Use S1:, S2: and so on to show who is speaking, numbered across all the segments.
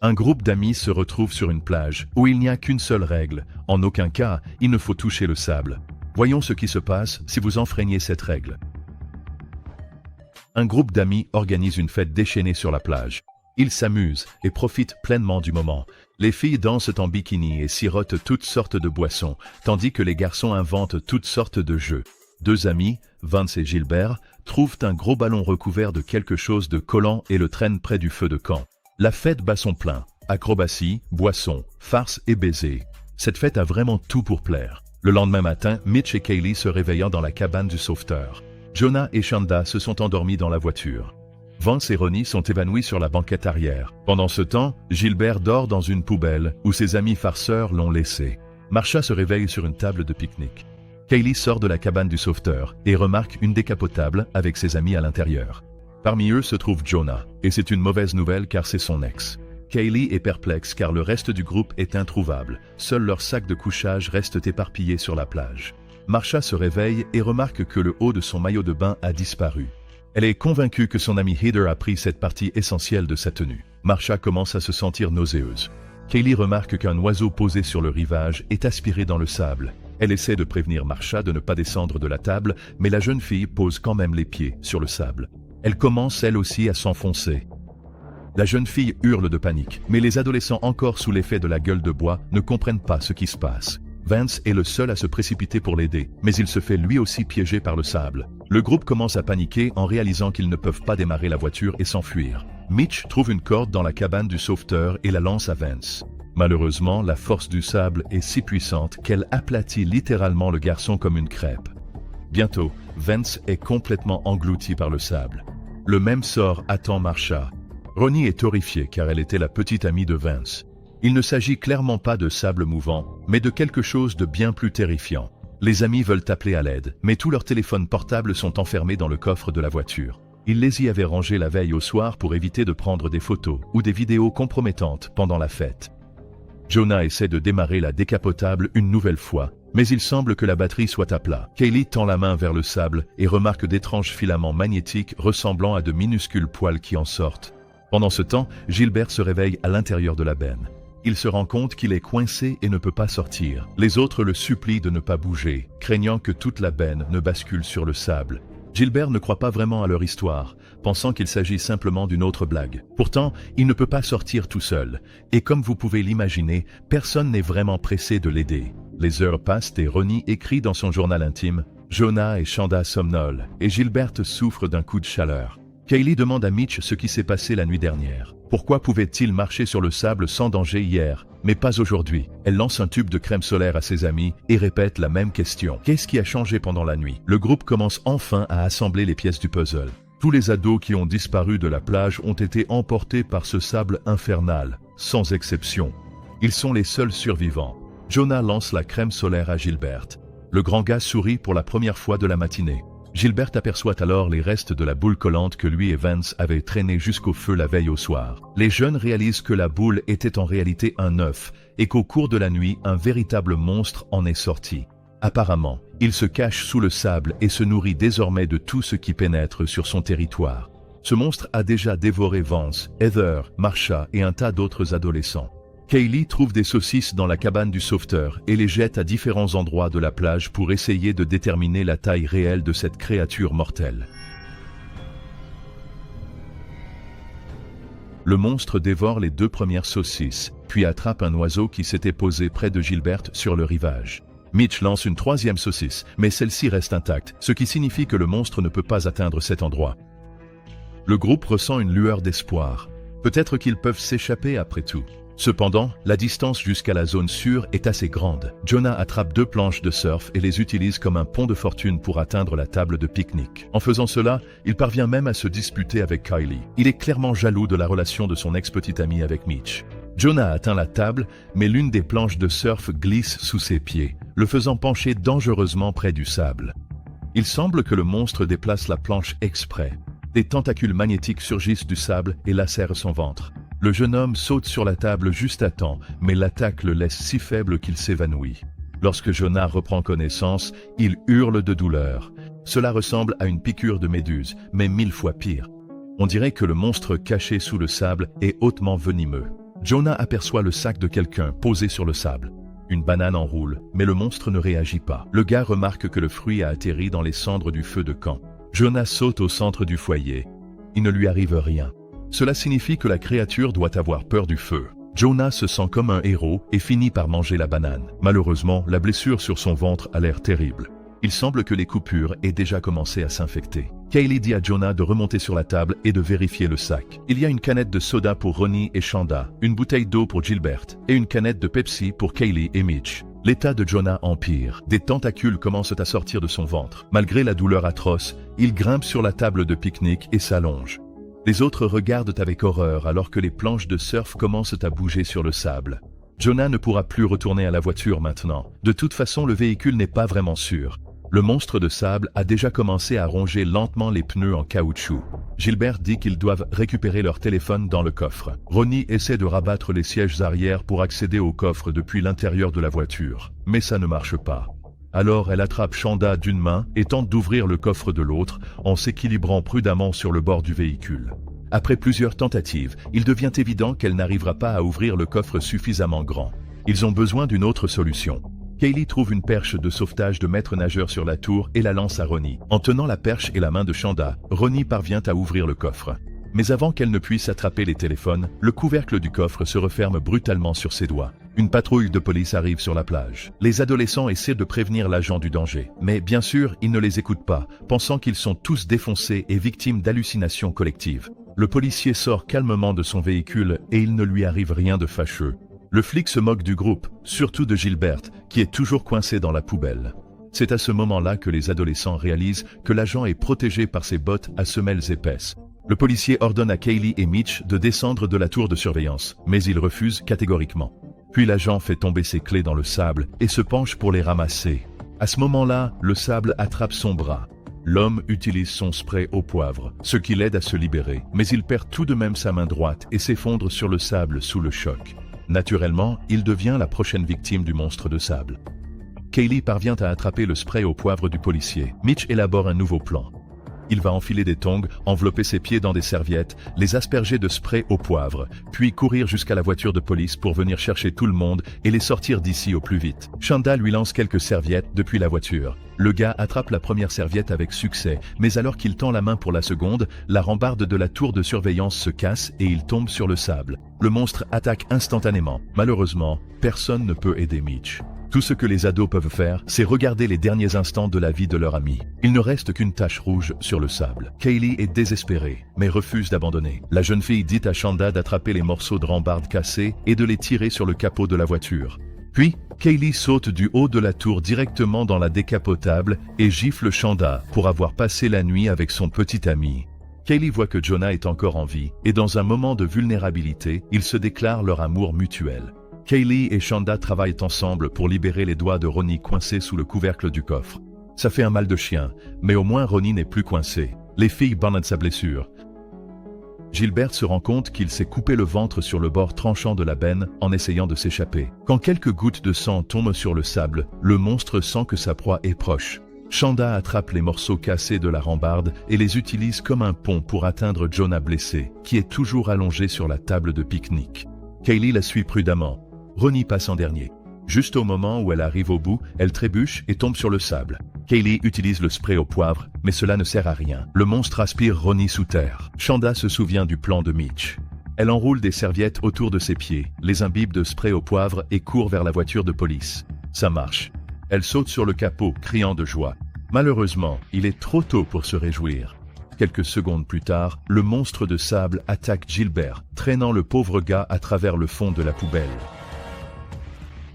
S1: Un groupe d'amis se retrouve sur une plage où il n'y a qu'une seule règle. En aucun cas, il ne faut toucher le sable. Voyons ce qui se passe si vous enfreignez cette règle. Un groupe d'amis organise une fête déchaînée sur la plage. Ils s'amusent et profitent pleinement du moment. Les filles dansent en bikini et sirotent toutes sortes de boissons, tandis que les garçons inventent toutes sortes de jeux. Deux amis, Vance et Gilbert, trouvent un gros ballon recouvert de quelque chose de collant et le traînent près du feu de camp. La fête bat son plein. Acrobatie, boissons, farce et baisers. Cette fête a vraiment tout pour plaire. Le lendemain matin, Mitch et Kaylee se réveillent dans la cabane du sauveteur. Jonah et Shanda se sont endormis dans la voiture. Vance et Ronnie sont évanouis sur la banquette arrière. Pendant ce temps, Gilbert dort dans une poubelle où ses amis farceurs l'ont laissé. Marsha se réveille sur une table de pique-nique. Kaylee sort de la cabane du sauveteur et remarque une décapotable avec ses amis à l'intérieur. Parmi eux se trouve Jonah, et c'est une mauvaise nouvelle car c'est son ex. Kaylee est perplexe car le reste du groupe est introuvable. Seuls leurs sacs de couchage restent éparpillés sur la plage. Marsha se réveille et remarque que le haut de son maillot de bain a disparu. Elle est convaincue que son ami Heather a pris cette partie essentielle de sa tenue. Marsha commence à se sentir nauséeuse. Kaylee remarque qu'un oiseau posé sur le rivage est aspiré dans le sable. Elle essaie de prévenir Marsha de ne pas descendre de la table, mais la jeune fille pose quand même les pieds sur le sable. Elle commence elle aussi à s'enfoncer. La jeune fille hurle de panique, mais les adolescents encore sous l'effet de la gueule de bois ne comprennent pas ce qui se passe. Vance est le seul à se précipiter pour l'aider, mais il se fait lui aussi piéger par le sable. Le groupe commence à paniquer en réalisant qu'ils ne peuvent pas démarrer la voiture et s'enfuir. Mitch trouve une corde dans la cabane du sauveteur et la lance à Vance. Malheureusement, la force du sable est si puissante qu'elle aplatit littéralement le garçon comme une crêpe. Bientôt, Vance est complètement englouti par le sable. Le même sort attend Marsha. Ronnie est horrifiée car elle était la petite amie de Vance. Il ne s'agit clairement pas de sable mouvant, mais de quelque chose de bien plus terrifiant. Les amis veulent appeler à l'aide, mais tous leurs téléphones portables sont enfermés dans le coffre de la voiture. Ils les y avaient rangés la veille au soir pour éviter de prendre des photos ou des vidéos compromettantes pendant la fête. Jonah essaie de démarrer la décapotable une nouvelle fois, mais il semble que la batterie soit à plat. Kaylee tend la main vers le sable et remarque d'étranges filaments magnétiques ressemblant à de minuscules poils qui en sortent. Pendant ce temps, Gilbert se réveille à l'intérieur de la benne. Il se rend compte qu'il est coincé et ne peut pas sortir. Les autres le supplient de ne pas bouger, craignant que toute la benne ne bascule sur le sable. Gilbert ne croit pas vraiment à leur histoire, pensant qu'il s'agit simplement d'une autre blague. Pourtant, il ne peut pas sortir tout seul, et comme vous pouvez l'imaginer, personne n'est vraiment pressé de l'aider. Les heures passent et Ronnie écrit dans son journal intime « Jonah et Shanda somnolent, et Gilbert souffre d'un coup de chaleur. » Kaylee demande à Mitch ce qui s'est passé la nuit dernière. Pourquoi pouvait-il marcher sur le sable sans danger hier, mais pas aujourd'hui? Elle lance un tube de crème solaire à ses amis et répète la même question. Qu'est-ce qui a changé pendant la nuit? Le groupe commence enfin à assembler les pièces du puzzle. Tous les ados qui ont disparu de la plage ont été emportés par ce sable infernal, sans exception. Ils sont les seuls survivants. Jonah lance la crème solaire à Gilbert. Le grand gars sourit pour la première fois de la matinée. Gilbert aperçoit alors les restes de la boule collante que lui et Vance avaient traînée jusqu'au feu la veille au soir. Les jeunes réalisent que la boule était en réalité un œuf et qu'au cours de la nuit, un véritable monstre en est sorti. Apparemment, il se cache sous le sable et se nourrit désormais de tout ce qui pénètre sur son territoire. Ce monstre a déjà dévoré Vance, Heather, Marsha et un tas d'autres adolescents. Kaylee trouve des saucisses dans la cabane du sauveteur et les jette à différents endroits de la plage pour essayer de déterminer la taille réelle de cette créature mortelle. Le monstre dévore les deux premières saucisses, puis attrape un oiseau qui s'était posé près de Gilbert sur le rivage. Mitch lance une troisième saucisse, mais celle-ci reste intacte, ce qui signifie que le monstre ne peut pas atteindre cet endroit. Le groupe ressent une lueur d'espoir. Peut-être qu'ils peuvent s'échapper après tout. Cependant, la distance jusqu'à la zone sûre est assez grande. Jonah attrape deux planches de surf et les utilise comme un pont de fortune pour atteindre la table de pique-nique. En faisant cela, il parvient même à se disputer avec Kaylee. Il est clairement jaloux de la relation de son ex-petite amie avec Mitch. Jonah atteint la table, mais l'une des planches de surf glisse sous ses pieds, le faisant pencher dangereusement près du sable. Il semble que le monstre déplace la planche exprès. Des tentacules magnétiques surgissent du sable et lacèrent son ventre. Le jeune homme saute sur la table juste à temps, mais l'attaque le laisse si faible qu'il s'évanouit. Lorsque Jonah reprend connaissance, il hurle de douleur. Cela ressemble à une piqûre de méduse, mais 1000 fois pire. On dirait que le monstre caché sous le sable est hautement venimeux. Jonah aperçoit le sac de quelqu'un posé sur le sable. Une banane enroule, mais le monstre ne réagit pas. Le gars remarque que le fruit a atterri dans les cendres du feu de camp. Jonah saute au centre du foyer. Il ne lui arrive rien. Cela signifie que la créature doit avoir peur du feu. Jonah se sent comme un héros et finit par manger la banane. Malheureusement, la blessure sur son ventre a l'air terrible. Il semble que les coupures aient déjà commencé à s'infecter. Kaylee dit à Jonah de remonter sur la table et de vérifier le sac. Il y a une canette de soda pour Ronnie et Shanda, une bouteille d'eau pour Gilbert et une canette de Pepsi pour Kaylee et Mitch. L'état de Jonah empire. Des tentacules commencent à sortir de son ventre. Malgré la douleur atroce, il grimpe sur la table de pique-nique et s'allonge. Les autres regardent avec horreur alors que les planches de surf commencent à bouger sur le sable. Jonah ne pourra plus retourner à la voiture maintenant. De toute façon, le véhicule n'est pas vraiment sûr. Le monstre de sable a déjà commencé à ronger lentement les pneus en caoutchouc. Gilbert dit qu'ils doivent récupérer leur téléphone dans le coffre. Ronnie essaie de rabattre les sièges arrière pour accéder au coffre depuis l'intérieur de la voiture, mais ça ne marche pas. Alors elle attrape Shanda d'une main et tente d'ouvrir le coffre de l'autre en s'équilibrant prudemment sur le bord du véhicule. Après plusieurs tentatives, il devient évident qu'elle n'arrivera pas à ouvrir le coffre suffisamment grand. Ils ont besoin d'une autre solution. Kaylee trouve une perche de sauvetage de maître nageur sur la tour et la lance à Ronnie. En tenant la perche et la main de Shanda, Ronnie parvient à ouvrir le coffre. Mais avant qu'elle ne puisse attraper les téléphones, le couvercle du coffre se referme brutalement sur ses doigts. Une patrouille de police arrive sur la plage. Les adolescents essaient de prévenir l'agent du danger. Mais bien sûr, ils ne les écoutent pas, pensant qu'ils sont tous défoncés et victimes d'hallucinations collectives. Le policier sort calmement de son véhicule et il ne lui arrive rien de fâcheux. Le flic se moque du groupe, surtout de Gilbert, qui est toujours coincé dans la poubelle. C'est à ce moment-là que les adolescents réalisent que l'agent est protégé par ses bottes à semelles épaisses. Le policier ordonne à Kaylee et Mitch de descendre de la tour de surveillance, mais ils refusent catégoriquement. Puis l'agent fait tomber ses clés dans le sable et se penche pour les ramasser. À ce moment-là, le sable attrape son bras. L'homme utilise son spray au poivre, ce qui l'aide à se libérer, mais il perd tout de même sa main droite et s'effondre sur le sable sous le choc. Naturellement, il devient la prochaine victime du monstre de sable. Kaylee parvient à attraper le spray au poivre du policier. Mitch élabore un nouveau plan. Il va enfiler des tongs, envelopper ses pieds dans des serviettes, les asperger de spray au poivre, puis courir jusqu'à la voiture de police pour venir chercher tout le monde et les sortir d'ici au plus vite. Shanda lui lance quelques serviettes depuis la voiture. Le gars attrape la première serviette avec succès, mais alors qu'il tend la main pour la seconde, la rambarde de la tour de surveillance se casse et il tombe sur le sable. Le monstre attaque instantanément. Malheureusement, personne ne peut aider Mitch. Tout ce que les ados peuvent faire, c'est regarder les derniers instants de la vie de leur ami. Il ne reste qu'une tache rouge sur le sable. Kaylee est désespérée, mais refuse d'abandonner. La jeune fille dit à Shanda d'attraper les morceaux de rambarde cassés et de les tirer sur le capot de la voiture. Puis, Kaylee saute du haut de la tour directement dans la décapotable et gifle Shanda pour avoir passé la nuit avec son petit ami. Kaylee voit que Jonah est encore en vie et dans un moment de vulnérabilité, ils se déclarent leur amour mutuel. Kaylee et Shanda travaillent ensemble pour libérer les doigts de Ronnie coincés sous le couvercle du coffre. Ça fait un mal de chien, mais au moins Ronnie n'est plus coincé. Les filles bandent sa blessure. Gilbert se rend compte qu'il s'est coupé le ventre sur le bord tranchant de la benne en essayant de s'échapper. Quand quelques gouttes de sang tombent sur le sable, le monstre sent que sa proie est proche. Shanda attrape les morceaux cassés de la rambarde et les utilise comme un pont pour atteindre Jonah blessé, qui est toujours allongé sur la table de pique-nique. Kaylee la suit prudemment. Ronnie passe en dernier. Juste au moment où elle arrive au bout, elle trébuche et tombe sur le sable. Kaylee utilise le spray au poivre, mais cela ne sert à rien. Le monstre aspire Ronnie sous terre. Shanda se souvient du plan de Mitch. Elle enroule des serviettes autour de ses pieds, les imbibe de spray au poivre et court vers la voiture de police. Ça marche. Elle saute sur le capot, criant de joie. Malheureusement, il est trop tôt pour se réjouir. Quelques secondes plus tard, le monstre de sable attaque Gilbert, traînant le pauvre gars à travers le fond de la poubelle.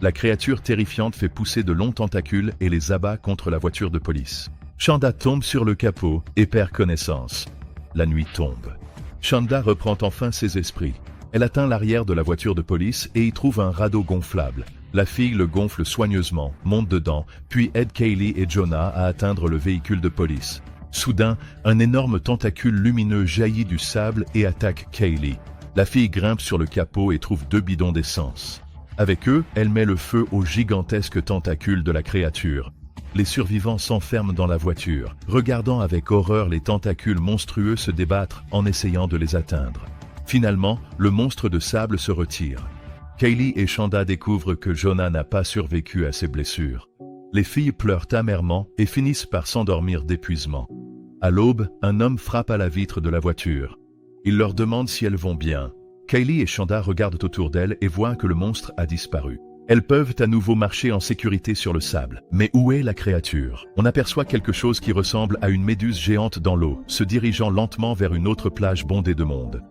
S1: La créature terrifiante fait pousser de longs tentacules et les abat contre la voiture de police. Shanda tombe sur le capot et perd connaissance. La nuit tombe. Shanda reprend enfin ses esprits. Elle atteint l'arrière de la voiture de police et y trouve un radeau gonflable. La fille le gonfle soigneusement, monte dedans, puis aide Kaylee et Jonah à atteindre le véhicule de police. Soudain, un énorme tentacule lumineux jaillit du sable et attaque Kaylee. La fille grimpe sur le capot et trouve 2 bidons d'essence. Avec eux, elle met le feu aux gigantesques tentacules de la créature. Les survivants s'enferment dans la voiture, regardant avec horreur les tentacules monstrueux se débattre en essayant de les atteindre. Finalement, le monstre de sable se retire. Kaylee et Shanda découvrent que Jonah n'a pas survécu à ses blessures. Les filles pleurent amèrement et finissent par s'endormir d'épuisement. À l'aube, un homme frappe à la vitre de la voiture. Il leur demande si elles vont bien. Kaylee et Shanda regardent autour d'elles et voient que le monstre a disparu. Elles peuvent à nouveau marcher en sécurité sur le sable. Mais où est la créature? On aperçoit quelque chose qui ressemble à une méduse géante dans l'eau, se dirigeant lentement vers une autre plage bondée de monde.